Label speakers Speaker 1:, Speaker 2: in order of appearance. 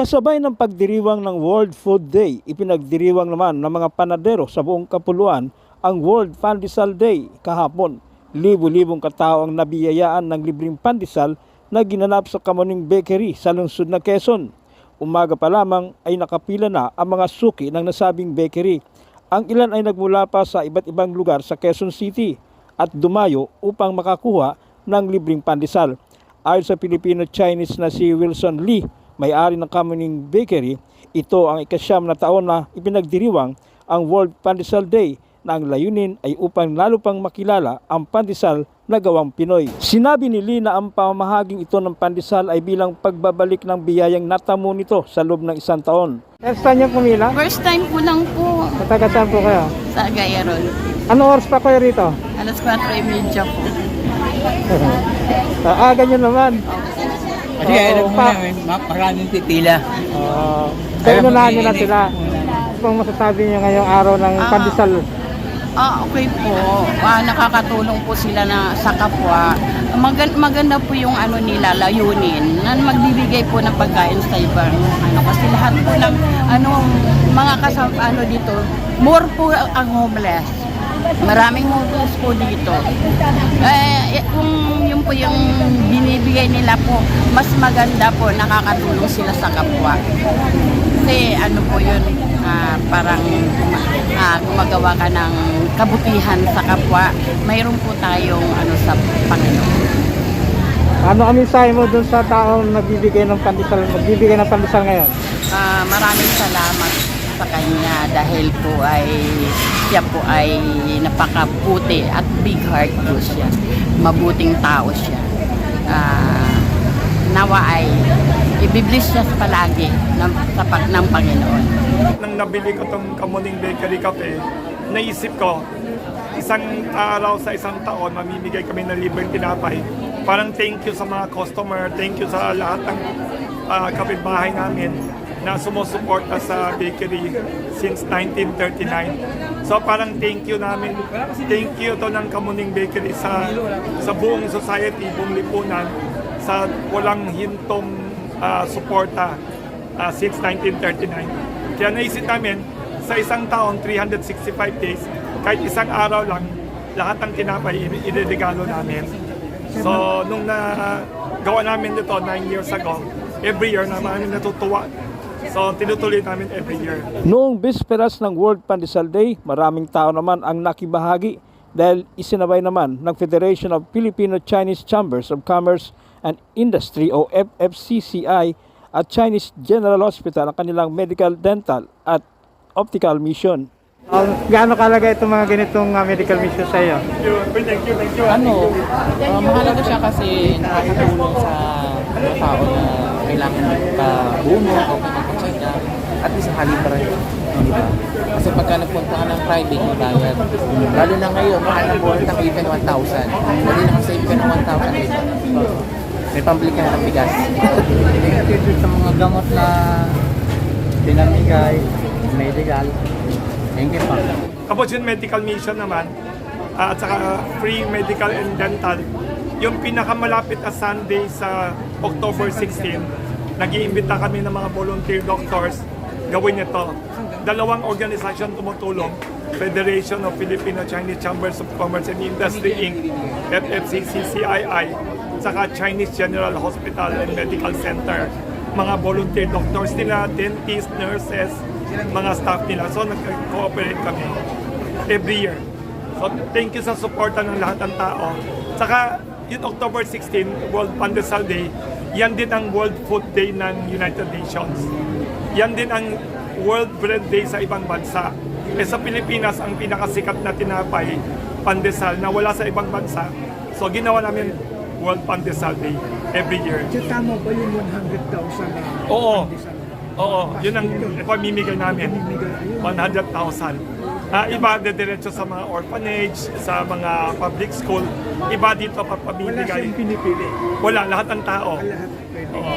Speaker 1: Kasabay ng pagdiriwang ng World Food Day, ipinagdiriwang naman ng mga panadero sa buong kapuluan ang World Pandesal Day kahapon. Libo-libong katao ang nabiyayaan ng libreng pandesal na ginanap sa Kamuning Bakery sa lungsod ng Quezon. Umaga pa lamang ay nakapila na ang mga suki ng nasabing bakery. Ang ilan ay nagmula pa sa iba't ibang lugar sa Quezon City at dumayo upang makakuha ng libreng pandesal. Ayon sa Filipino-Chinese na si Wilson Lee, may-ari ng Kamuning Bakery, ito ang ika-9 na taon na ipinagdiriwang ang World Pandesal Day na ang layunin ay upang lalo pang makilala ang pandesal na gawang Pinoy. Sinabi ni Lee na ang pamamahaging ito ng pandesal ay bilang pagbabalik ng biyayang natamo nito sa loob ng isang taon.
Speaker 2: First time niyo pumila?
Speaker 3: First time po lang po
Speaker 2: Taga saan po kayo?
Speaker 3: sa Gayaron.
Speaker 2: Ano oras pa kayo rito?
Speaker 3: Alas 4:30 po.
Speaker 2: Aga nyo naman.
Speaker 4: Kasi alam mo na, maraming pipila.
Speaker 2: Kaya unahan nyo na sila. Kung masasabi nyo ngayong araw ng pandesal.
Speaker 3: Okay po. Nakakatulong po sila na sa kapwa. Maganda po yung nila, layunin na magbibigay po ng pagkain sa ibang kasi lahat po ng mga dito, more po ang homeless. Maraming homeless po dito. Kung yun po yung binibigay nila po, mas maganda po, nakakatulong sila sa kapwa. Kasi po yun, parang gumagawa ka ng kabutihan sa kapwa. Mayroon po tayong sa Panginoon.
Speaker 2: Ano ang mensahe mo dun sa taong nagbibigay ng pandesal ngayon?
Speaker 3: Maraming salamat sa kanya dahil po siya po ay napakabuti at big heart po siya. Mabuting tao siya. Nawa ay ibibless siya palagi ng Panginoon.
Speaker 5: Nang nabili ko tong Kamuning Bakery Cafe, naisip ko, isang araw sa isang taon, mamimigay kami ng libreng tinapay. Parang thank you sa mga customer, thank you sa lahat ng kapitbahay namin na sumusuporta sa bakery since 1939. So parang thank you namin, thank you to ng Kamuning Bakery sa buong society, buong lipunan, sa walang hintong suporta since 1939. Kaya naisip namin, sa isang taon, 365 days, kahit isang araw lang, lahat ng tinapay ireregalo namin. So nung gawa namin ito 9 years ago, every year naman natutuwa. So, tinutuloy namin every year.
Speaker 1: Noong bisperas ng World Pandesal Day, maraming tao naman ang nakibahagi dahil isinabay naman ng Federation of Filipino-Chinese Chambers of Commerce and Industry o FFCCI at Chinese General Hospital ang kanilang medical, dental at optical mission.
Speaker 2: Gaano kalaga itong mga ganitong medical mission sa iyo?
Speaker 5: Thank you.
Speaker 4: Mahalaga siya kasi nakakatulong sa mga tao na kailangan magpabuno o magpacheck-up at least halipara yun. Diba? Kasi pagka nagpunta ka ng private, may bayad. Lalo na ngayon, mahal na buwan nakita ng 1,000. Dali na save ka ng 1,000. May pambili ka na ng bigas.
Speaker 2: Thank you sa mga gamot na pinamigay, medical. Thank you pa.
Speaker 5: Kapag yung medical mission naman, at saka free medical and dental, yung pinakamalapit na Sunday sa October 16, nag-iimbita kami ng mga volunteer doctors gawin ito. Dalawang organisasyon tumutulong, Federation of Filipino-Chinese Chambers of Commerce and Industry Inc., FFCCI, saka Chinese General Hospital and Medical Center. Mga volunteer doctors nila, dentists, nurses, mga staff nila. So nag-cooperate kami every year. So thank you sa suporta ng lahat ng tao. Saka yung October 16, World Pandesal Day, yan din ang World Food Day ng United Nations. Yan din ang World Bread Day sa ibang bansa. Sa Pilipinas, ang pinakasikat na tinapay, pandesal, na wala sa ibang bansa. So ginawa namin World Pandesal Day every year.
Speaker 2: So tama ba yung 100,000 na pandesal?
Speaker 5: Oo, yun ang pamimigay namin. 100,000. Iba dediretso sa mga orphanage, sa mga public school. Iba dito pamimigay.
Speaker 2: Wala siyang pinipili.
Speaker 5: Wala, lahat ng tao.
Speaker 2: Lahat pwede.
Speaker 5: Oo.